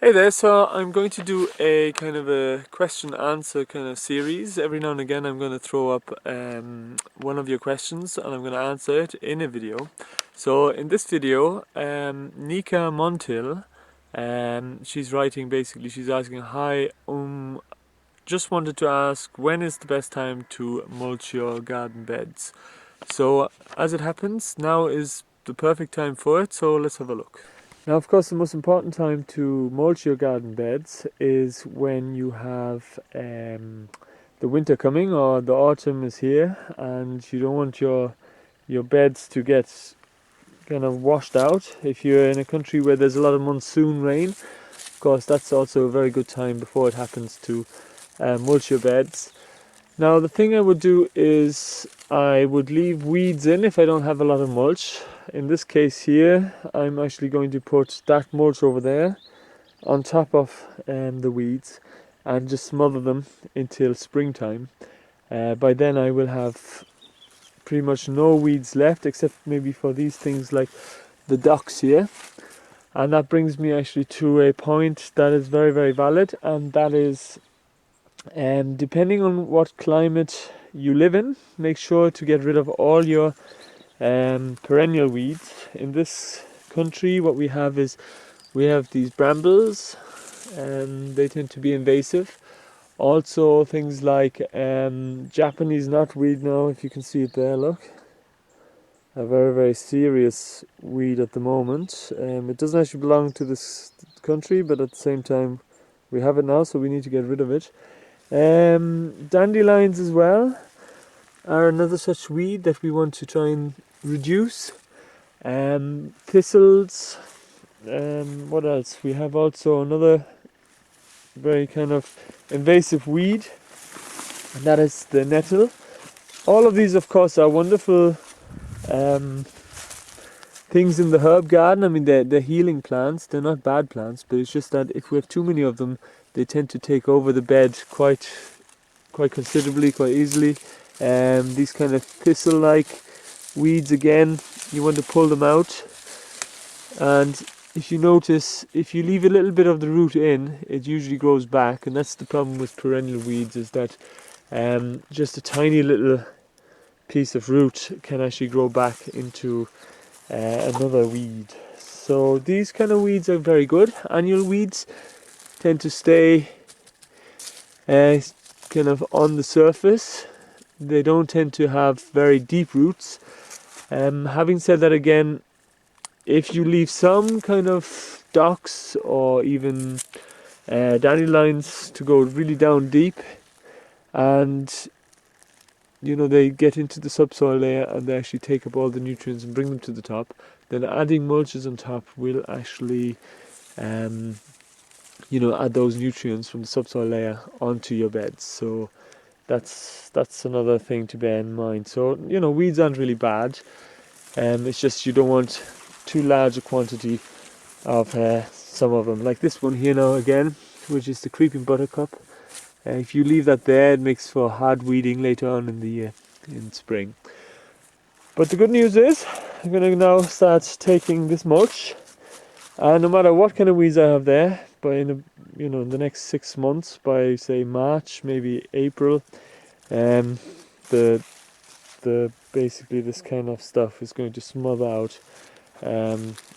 Hey there, so I'm going to do a kind of a question answer kind of series. Every now and again I'm going to throw up one of your questions and I'm going to answer it in a video. So in this video, Nika Montil, she's writing basically, she's asking, hi, just wanted to ask, when is the best time to mulch your garden beds? So as it happens, now is the perfect time for it, so let's have a look. Now, of course, the most important time to mulch your garden beds is when you have the winter coming or the autumn is here, and you don't want your beds to get kind of washed out. If you're in a country where there's a lot of monsoon rain, of course, that's also a very good time before it happens to mulch your beds. Now, the thing I would do is I would leave weeds in if I don't have a lot of mulch. In this case here, I'm actually going to put that mulch over there on top of the weeds and just smother them until springtime. By then I will have pretty much no weeds left except maybe for these things like the docks here. And that brings me actually to a point that is very, very valid, and that is depending on what climate you live in, make sure to get rid of all your perennial weeds. In this country, what we have is we have these brambles, and they tend to be invasive. Also, things like Japanese knotweed. Now, if you can see it there, look, a very, very serious weed at the moment. It doesn't actually belong to this country, but at the same time, we have it now, so we need to get rid of it. Dandelions as well are another such weed that we want to try and reduce. Thistles. What else? We have also another very kind of invasive weed, and that is the nettle. All of these, of course, are wonderful things in the herb garden. I mean, they're healing plants. They're not bad plants, but it's just that if we have too many of them, they tend to take over the bed quite considerably, quite easily. These kind of thistle-like weeds, again, you want to pull them out. And if you notice, if you leave a little bit of the root in, it usually grows back. And that's the problem with perennial weeds, is that just a tiny little piece of root can actually grow back into another weed. So these kind of weeds are very good. Annual weeds tend to stay kind of on the surface. They don't tend to have very deep roots. Having said that, again, if you leave some kind of docks or even dandelions to go really down deep, and they get into the subsoil layer and they actually take up all the nutrients and bring them to the top, then adding mulches on top will actually add those nutrients from the subsoil layer onto your beds. So that's another thing to bear in mind. So weeds aren't really bad, it's just you don't want too large a quantity of some of them, like this one here now again, which is the creeping buttercup. If you leave that there, it makes for hard weeding later on in the year, in spring. But the good news is I'm going to now start taking this mulch, and no matter what kind of weeds I have there, in the next 6 months, by say March, maybe April, the basically this kind of stuff is going to smother out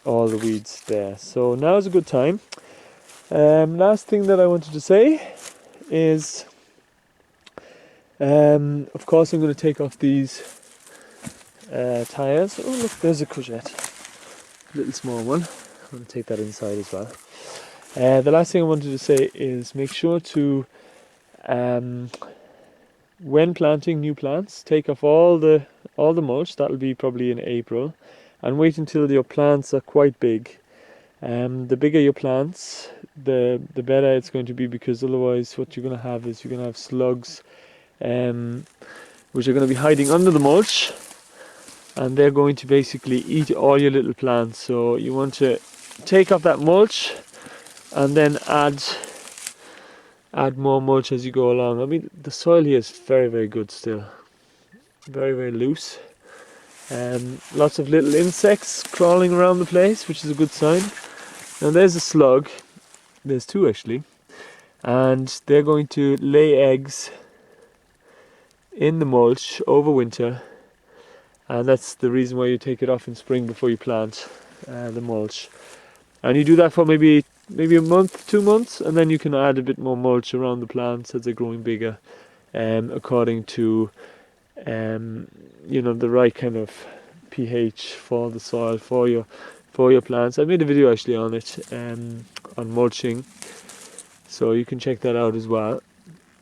all the weeds there. So now is a good time. Last thing that I wanted to say is, of course, I'm going to take off these tires. Oh look, there's a courgette, little small one. I'm going to take that inside as well. The last thing I wanted to say is make sure to, when planting new plants, take off all the mulch. That'll be probably in April, and wait until your plants are quite big. The bigger your plants, the better it's going to be, because otherwise what you're going to have is you're going to have slugs which are going to be hiding under the mulch, and they're going to basically eat all your little plants. So you want to take off that mulch and then add more mulch as you go along. I mean, the soil here is very, very good still, very, very loose. Lots of little insects crawling around the place, which is a good sign. Now there's a slug. There's two actually, and they're going to lay eggs in the mulch over winter, and that's the reason why you take it off in spring before you plant the mulch. And you do that for maybe a month, 2 months, and then you can add a bit more mulch around the plants as they're growing bigger, according to the right kind of pH for the soil for your plants. I made a video actually on it, on mulching, so you can check that out as well.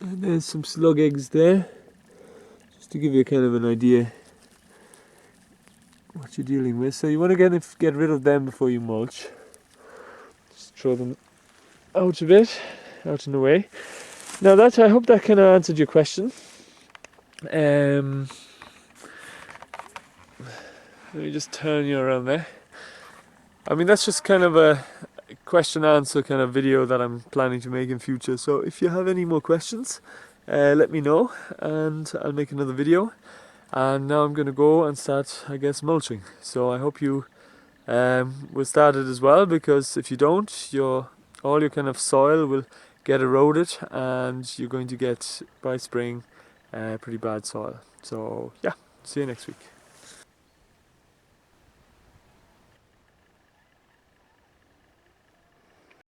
And there's some slug eggs there, just to give you kind of an idea what you're dealing with. So you want to get rid of them before you mulch. Just throw them out a bit, out and away. Now I hope that kind of answered your question. Let me just turn you around there. I mean, that's just kind of a question answer kind of video that I'm planning to make in future. So if you have any more questions, let me know and I'll make another video. And now I'm going to go and start, I guess, mulching. So I hope you will start it as well, because if you don't, all your kind of soil will get eroded and you're going to get, by spring, pretty bad soil. So yeah, see you next week.